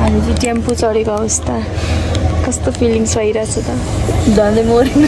हामी चाहिँ टेम्पो चढेको अवस्था कस्तो फिलिङ्स भइरहेछ त झन्डै मर्नु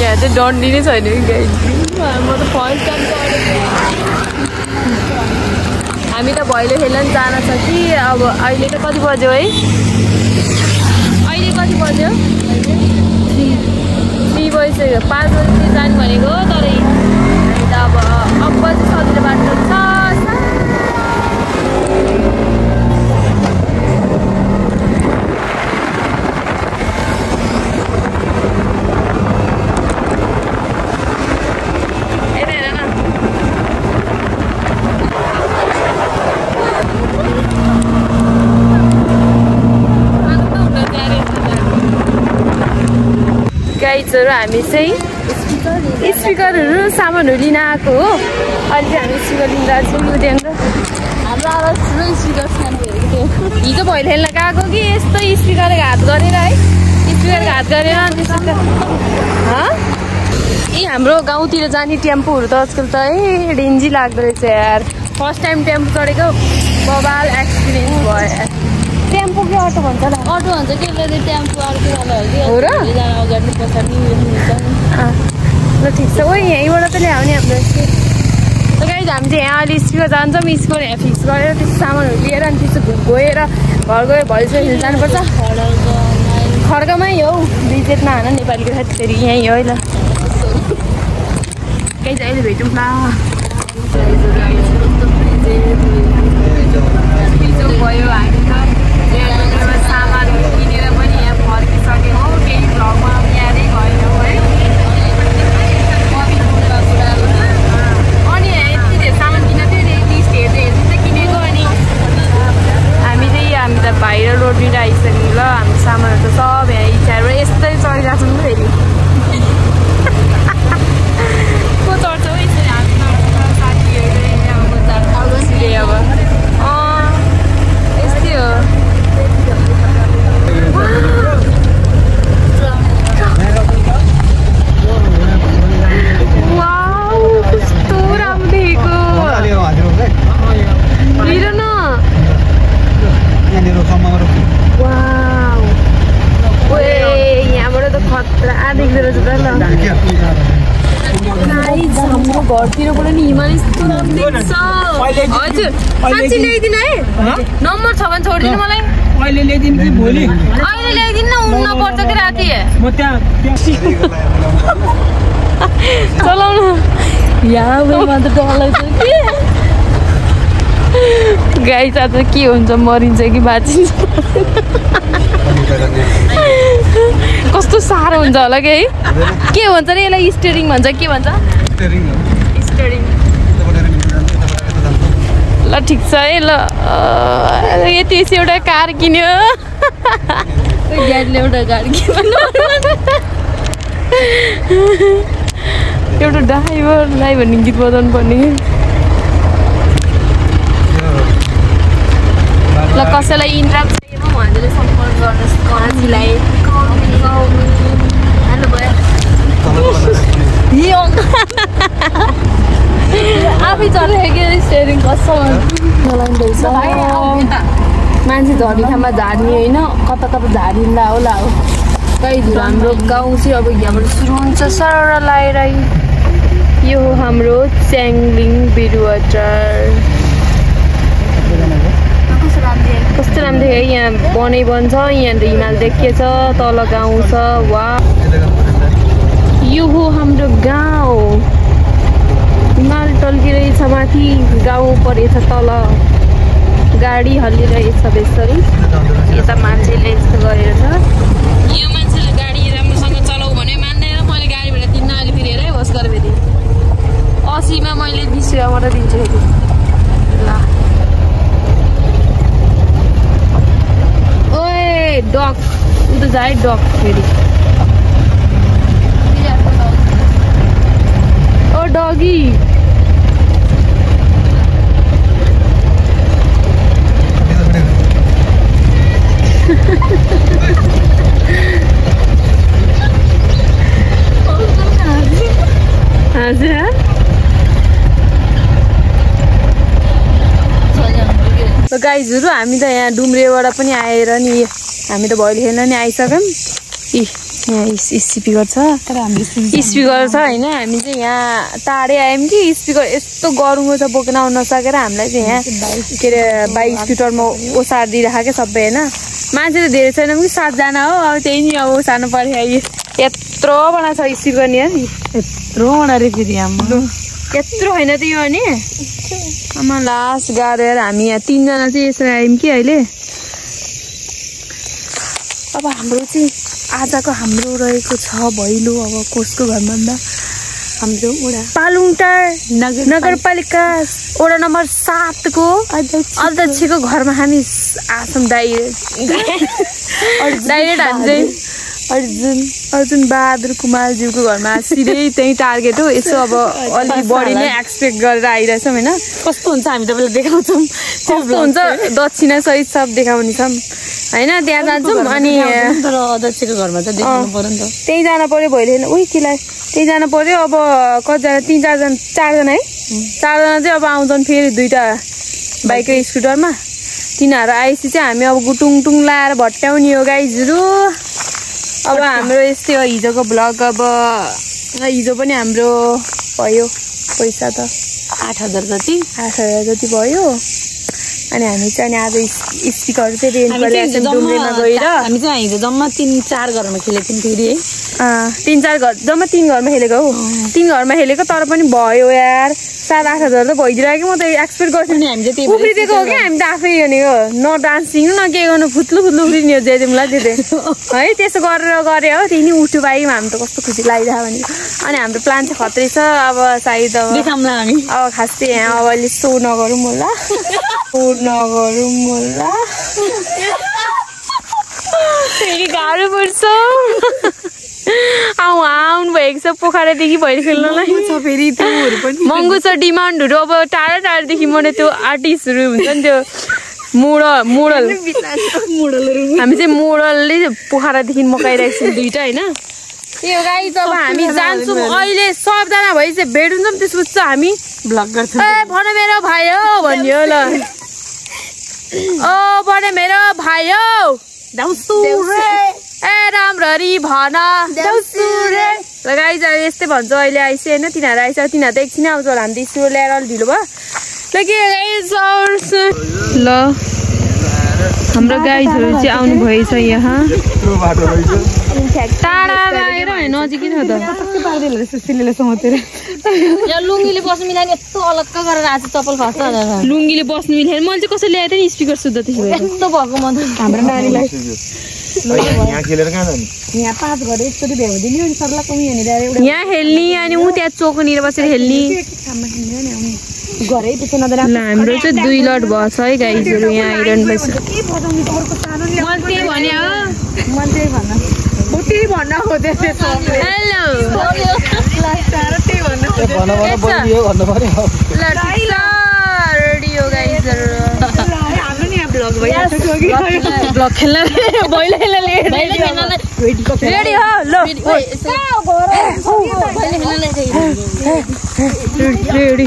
यहाँ चाहिँ डन्डी नै छैन कि गाइज म त फर्स्ट टाइम चढेको हामी त भैलो खेल्न जान छ कि अब अहिले त कति बज्यो है अहिले कति बज्यो 3 बजिसक्यो 5 बजी जाने भनेको तर हामी त अब बजी सजिलो बाटो छ गाइजहरू हामी चाहिँ स्पिकरहरू सामानहरू लिन आएको हो अहिले चाहिँ हामी स्पिकर लिन गएको छौँ त्यहाँनिर हाम्रो आवाज ठुलो स्पिकर हिजो भैलो खेल्न गएको कि यस्तो स्पिकरको हात गरेर है स्पिकरको हात गरेर ए हाम्रो गाउँतिर जाने टेम्पोहरू त आजकल त डेन्जी लाग्दो रहेछ यार फर्स्ट टाइम टेम्पो चढेको बबाल एक्सपिरियन्स भयो टेम्पो कि अटो भन्छ ल अटो भन्छ के टेम्पो अर्को हो र अगाडि पछाडि ल ठिक छ ओ यहीँबाट त ल्याउने हाम्रो त गाइज हामी चाहिँ यहाँ अहिले स्कुल जान्छौँ स्कुल यहाँ फिक्स गरेर त्यो सामानहरू लिएर अनि त्यसो गएर घर गएर भैलो खेल्नु जानुपर्छ खड्कामै हो बिजेट नहान नेपालीको साथ फेरि यहीँ हो है ल गाइज अहिले भेटौँ न भयो हामी सामानहरू किनेर पनि यहाँ फर्किसक्यौँ हो केही भ्लगमा यादै भएनौँ है अनि यति धेरै सामान किनेको थियो नि लिस्ट हेर्दै चाहिँ किनेको अनि हामी त भाइ र रोडतिर आइसक्यौँ ल हाम्रो सामानहरू त सब यहाँ इच्छाहरू यस्तै चढिरहेको छौँ फेरि को चढ्छ हो यसरी हामी साथीहरू अब यस्तै हो कस्तो राम्रो देखेको हेर न यहाँबाट त खतरा देख्दो रहेछ त ल हाम्रो घरतिरबाट नि हिमाल यस्तो राम्रो देख्छ हजुर साँच्ची ल्याइदिनु है नम्बर छ भने छोडिदिनु मलाई अहिले ल्याइदिनु कि भोलि अहिले ल्याइदिनु न उड्न पर्छ कि राति म त्यहाँ चलाउनु यहाँ त डर लाग्छ कि गाई आज के हुन्छ मरिन्छ कि बाँचिन्छ कस्तो साह्रो हुन्छ होला कि है के भन्छ नि यसलाई स्टेरिङ भन्छ के भन्छ स्टेरिङ ल ठिक छ है ल यति एउटा कार किन्यो एउटा गाडी किन्यो एउटा ड्राइभर भन्ने गीत बजाउनु पर्ने ल कसैलाई इन्ट्राम चाहियो उहाँले सम्पर्क गर्नुहोस् कहाँजीलाई आफै चलेको कि स्टेरिङ कस्तो नलाउँदैछ मान्छे झर्ने ठाउँमा झार्ने होइन कता कता झारिँदा होला हो गाइजहरू हाम्रो गाउँ चाहिँ अब यहाँबाट सुरु हुन्छ सरर लाएर यो हो हाम्रो च्याङलिङ बिरुवाटार कस्तो राम्रो देखेँ यहाँ बनै बन्छ यहाँनिर हिमाल देखिएछ तल गाउँ छ वा यो हो हाम्रो गाउँ हिमाल टल्किरहेछ माथि गाउँ परेछ तल गाडी हल्लिरहेछ बेसरी यता मान्छेले यस्तो गरेर छ यो मान्छेले गाडी राम्रोसँग चलाऊ भने मान्दैन मैले गाडीबाट दिन्न अहिले फेरि हेरै होस् गरेर फेरि 80 मा मैले 20 रुपैयाँबाट दिन्छु फेरि ल ओए डग उता जाए डग फेरि ओ डगी गाइजहरु हामी त यहाँ डुम्रेबाट पनि आएर नि हामी त भैली खेल्न नि आइसक्यौं यहाँ स्पिकर छ तर हामी स्पिकर छ हैन हामी चाहिँ यहाँ टाढै आयौं कि स्पिकर यस्तो गरुङो छ बोकेर आउन नसकेर हामीलाई चाहिँ यहाँ के रे बाइक स्कुटरमा ओसार दिइराख के सबै हैन मान्छे त धेरै छैनौं कि 7 जना हो अब त्यही नि अब ओसार्नु पर्यो यत्रो बडा छ स्पिकर नि यत्रो बडा रे फेरि हाम्रो यत्रो हैन त यो नि आमा लास गाडेर हामी यहाँ 3 जना चाहिँ यसरी आयौं कि अहिले अब हाम्रो चाहिँ आजको हाम्रो रहेको छ भैलो अब कसको घरमा भन्दा हाम्रो वडा पालुङटार नगरपालिका वडा नम्बर 7 को अध्यक्षको घरमा हामी आछौं डाइरेक्ट हामी अर्जुन बहादुर कुमारज्यूको घरमा सिधै त्यही टार्गेट हो यसो अब अलि बढी नै एक्सपेक्ट गरेर आइरहेछौँ हैन कस्तो हुन्छ हामी तपाईलाई देखाउँछौं कस्तो हुन्छ दक्षिणा सहित सब देखाउने छौं हैन त्यहाँ जान्छौं अनि तर अध्यक्षको घरमा त देख्नु पर्यो नि त त्यही जान पर्यो भइले हैन उही केलाई त्यही जान पर्यो अब कति जना 3-4 जना 4 जना है 4 जना चाहिँ अब आउँछन् फेरि दुईटा बाइक र स्कुटरमा तिनीहरु आएपछि चाहिँ हामी अब गुटुङटुङ लाएर भट्ट्याउने हो गाइजहरु अब हाम्रो यस्तै हो हिजोको ब्लग अब हिजो पनि हाम्रो भयो पैसा त 8000 जति भयो अनि हामी चाहिँ आज स्पिकर चाहिँ रेन्टमा ल्याएको डुम्रेमा गएर हामी चाहिँ हिजो जम्मा 3-4 घरमा खेलेको थियौं फेरि है 3-4 घर जम्मा 3 घरमा खेलेको हो 3 घरमा खेलेको तर पनि भयो यार 7-8 हजार त भइदिरहेको म त एक्सपेक्ट गर्थेँ नि हामी चाहिँ उफ्रिदिएको हो कि हामी त आफै भनेको न डान्सिङ न के गर्नु फुत्लु उफ्रिने हो जेदिमलाई त्यतै है त्यसो गरेर गरे हो त्यही नि उठ्यो बाइकमा हामी त कस्तो खुसी लागिरहेको भने अनि हाम्रो प्लान चाहिँ खत्रै छ अब सायद अब देखाउँला हामी अब खास चाहिँ यहाँ अब अहिले सो नगरौँ होला फेरि गाह्रो पर्छ आउनु भएको छ पोखरादेखि भैली खेल्नलाई फेरि त्योहरू पनि महँगो छ डिमान्डहरू अब टाढादेखि मैले त्यो आर्टिस्टहरू हुन्छ नि त्यो मोडल हामी चाहिँ मोडलले पोखरादेखि मकाइरहेको छौँ दुईटा हैन त्यो गाई जब हामी जान्छौँ अहिले सबजना भइ चाहिँ भेट हुन्छौँ त्यसपछि चाहिँ हामी ब्लग गर्छौँ ए भन मेरो भाइ हो भन्यो ल ओ बडे मेरो भाइ हो दाउसु रे ए राम्ररी भन दाउसु रे ल गाइज यस्तै भन्छ अहिले आइसक्यो हैन तिनीहरू आइसक्यो तिनीहरू त एकछिनै आउँछ होला हामी त स्कुल ल्याएर अलि ढिलो भयो ल के गाइज ल हाम्रो गाइजहरू चाहिँ आउनु भएछ यहाँ टाढामा आएर नजिकै छ त यहाँ लुङ्गीले बस्नु मिलाएर यस्तो अलग्ग गरेर आज चप्पल खस्छ लुङ्गीले बस्नु मिलेन मैले चाहिँ कसरी ल्याएको थिएँ नि स्पिकर सुत्दा त्यसो यस्तो भएको म त हाम्रो नानीलाई यहाँ खेलेर कहाँ जाने यहाँ 5 घर एकचोटि भ्याउँदिनी अनि सर्लाको यहाँ यहाँ खेल्ने अनि ऊ त्यहाँ चोकनिर बसेर खेल्ने घरै पछि नदरा हाम्रो चाहिँ 2 लट भएछ है गाइजहरु यहाँ आइरहनु भएछ मैले त्यही भने हो त्यही भन्न खोजेँ हेलो रेडी हो गाइजहरु ब्लग खेल्न रेडी हो ल रेडी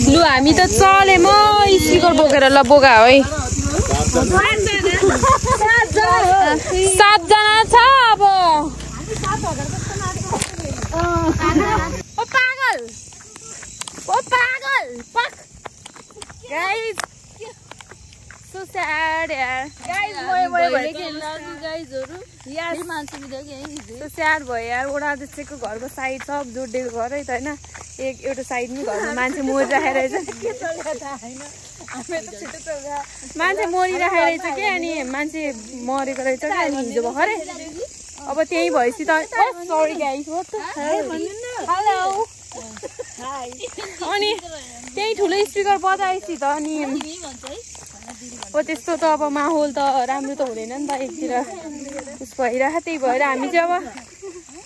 लु हामी त चले म स्पिकर बोकेर ल बोका है 7 जना छ अब ओ पागल पक गाइस सो सैड यार गाइस मोय गाइसहरु यार मान्छे बिदा के सो सैड भयो यार ओडा त्यसैको घरको साइड सब जोडेको घर है त हैन एउटा साइड नि घरमा मान्छे मरिरहेको रहेछ मान्छे मरिरहेको रहेछ के अनि मान्छे मरेको रहेछ के अनि हिजो भर्खरै अब त्यही भएपछि त सरी गाइस हेलो अनि त्यही ठुलो स्पिकर बजाएपछि त अनि अब त्यस्तो त अब माहौल त राम्रो त हुँदैन नि त एकतिर उस भइरहेको त्यही भएर हामी चाहिँ अब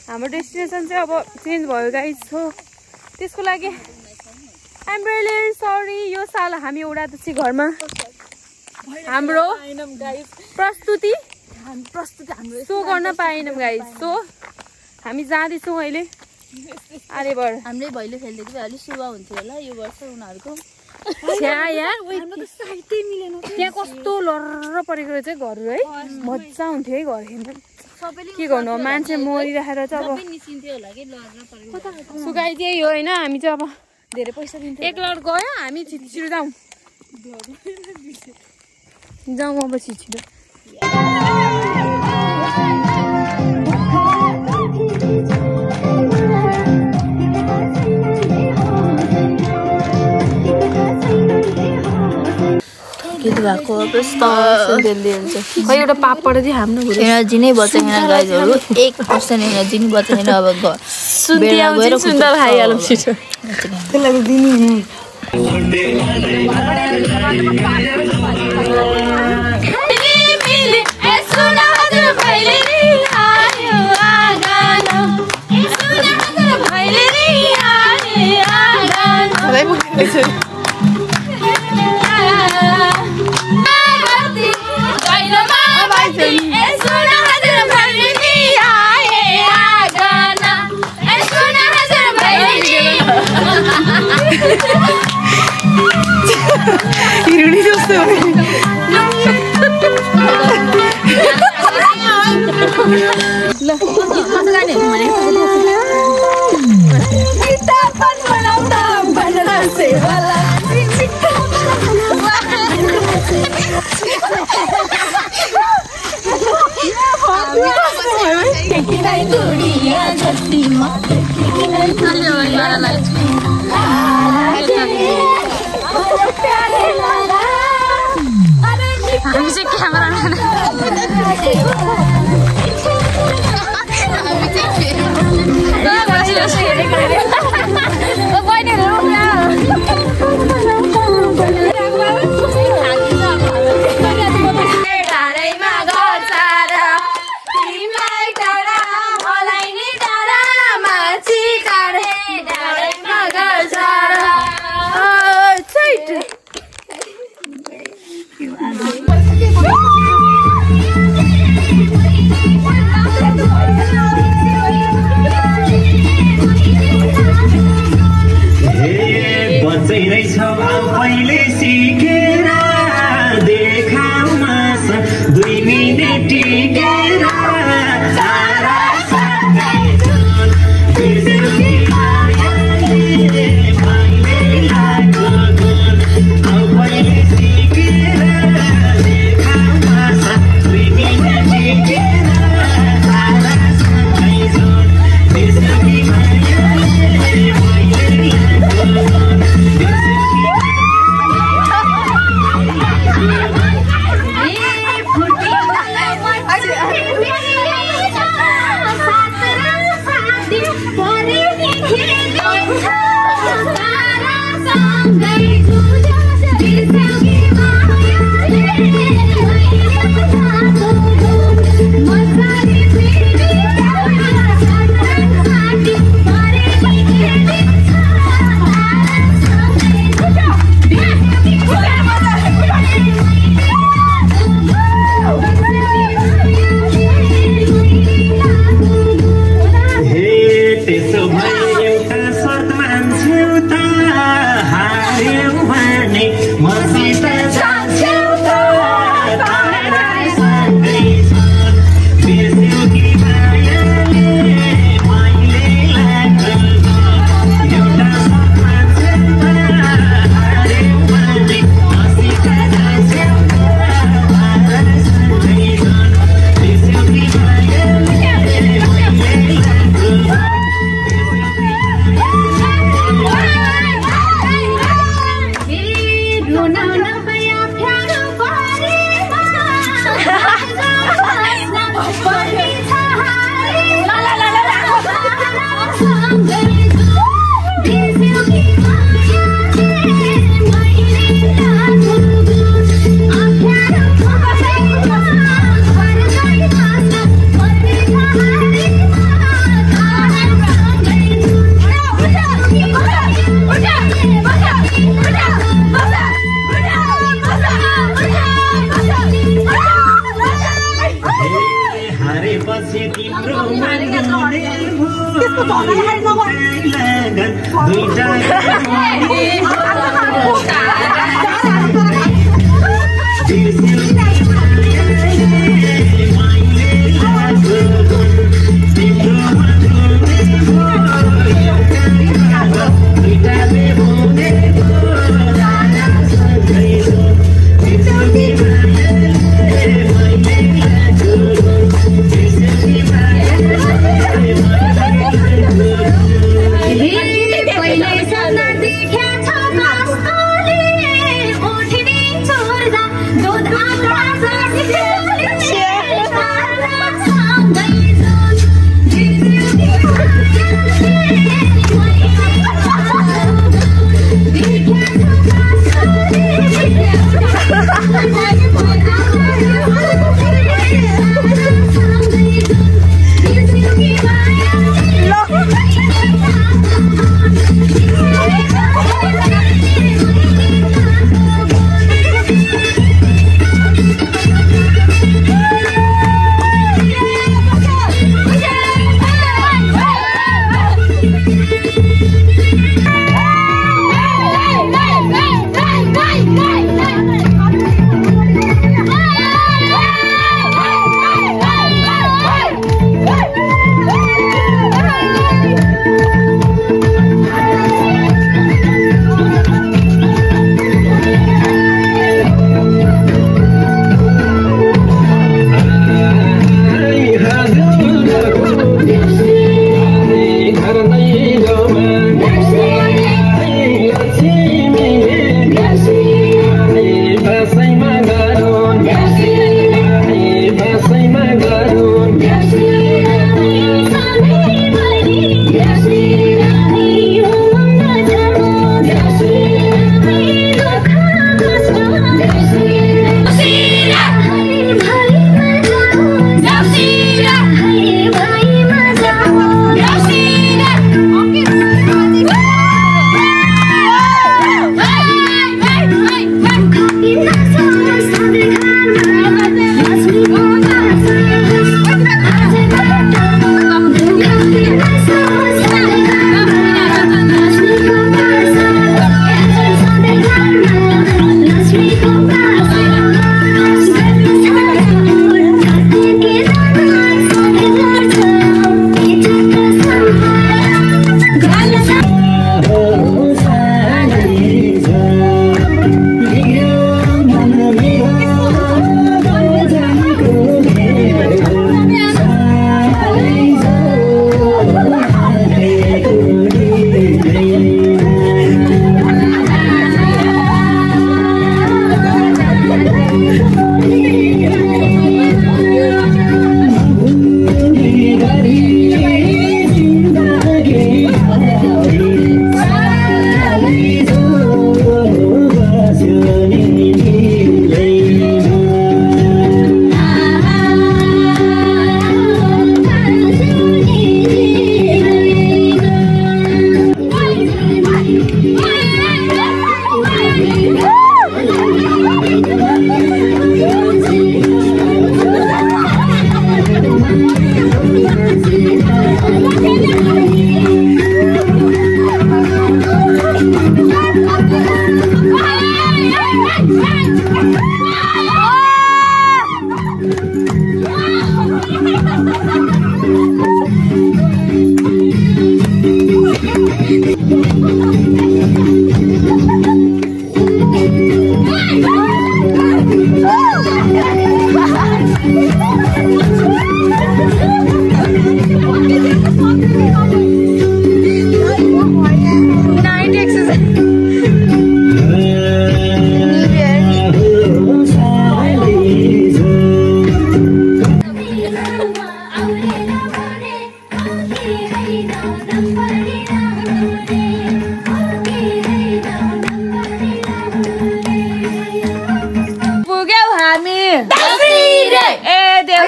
हाम्रो डेस्टिनेसन चाहिँ अब चेन्ज भयो गाइस हो त्यसको लागि आइ एम रियली सरी यो साल हामी उडादसी घरमा हाम्रो प्रस्तुति सो गर्न पाएनौँ गाइस सो हामी जाँदैछौँ अहिले आर्यबाट हाम्रै भैलो खेल्दै अलि सुवा हुन्थ्यो होला यो वर्ष उनीहरूको त्यहाँ कस्तो लर्र परेको रहेछ घरहरू है मजा हुन्थ्यो है घर हेर्नु के गर्नु मान्छे मरिराखेर चाहिँ अब निस्किन्थ्यो होला कि लड्न परेको सुगाइ त्यही हो होइन हामी चाहिँ अब धेरै पैसा दिन्थ्यो एक लड गयो हामी छिटो जाउँ अब छिटो भएको खै एउटा पापड चाहिँ हाम्रो एनर्जी नै बचेन गाइजहरू 1% एनर्जी नै बचेन अब सुन्दा खाइहालौँ छिटो त्यसलाई दिनु हिरुनी जस्तो हामी चाहिँ क्यामेराम्यान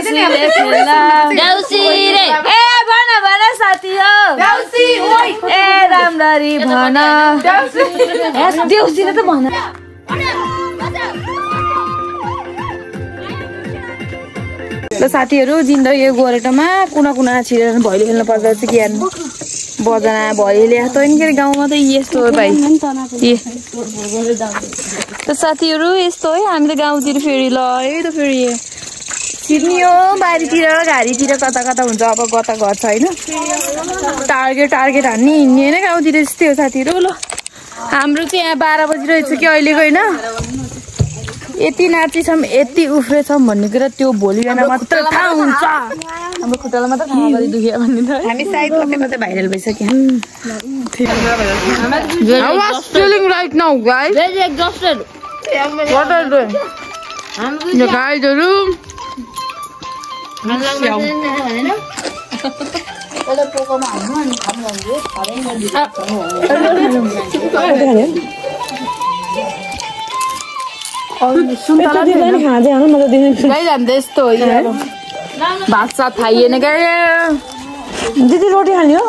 देउसीले खेल्दा देउसी रे ए भन भन साथी हो देउसी ओइ ए राम्ररी भन देउसीले त भन ल साथीहरू जिन्दगी गोरेटोमा कुना कुना छिरेर भैलो खेल्नु पर्दा चाहिँ के हेर्नु बजना भैले तैन के गाउँमा त यस्तो हो भाइ त साथीहरू यस्तो है हामीले गाउँतिर फेरि ल है त फेरि छिर्नी हो बारीतिर घारीतिर कता कता हुन्छ अब कता घर छ होइन टार्गेट हान्ने हिँड्ने होइन गाउँतिर यस्तै हो साथीहरू ल हाम्रो चाहिँ यहाँ 12 बजिरहेछ कि अहिलेको होइन यति नाचिछौँ यति उफ्रेछौँ भन्ने कुरा त्यो भोलि बिहान मात्र थाहा हुन्छ हाम्रो खुट्टालाई मात्र थाहा गरी दुख्यो भन्ने त हामी सायद कतै कतै भाइरल भइसक्यो feeling right now guys very exhausted what are doing the guys the room यस्तो हो भात सात खाइएन क्या दिदी रोटी खाने हो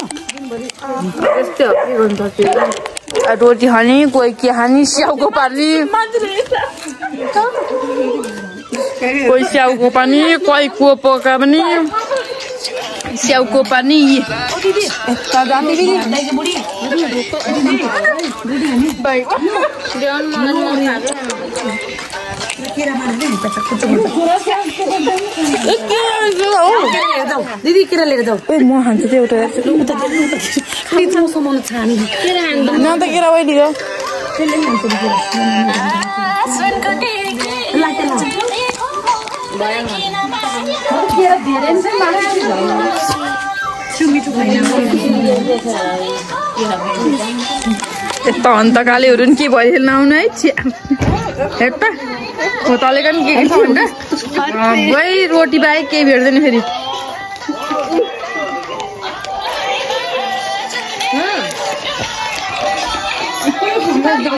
यस्तै हो के गर्नु सक्यो रोटी खाने कोही के खाने स्याउको पानी कोही स्याउको पानी कोही कोपोका पनि स्याउको पानी दिदी केरा लिएर जाऊ म खान्छु त्यो एउटा सम्म छानी केरा हान्नु न त केरा वैली हो यस्तो अन्तकालेहरू नि के भइखेल्न आउनु है हेट हो तलेको नि के छ भन्दा रोटी बाहेक केही भेट्दैन फेरि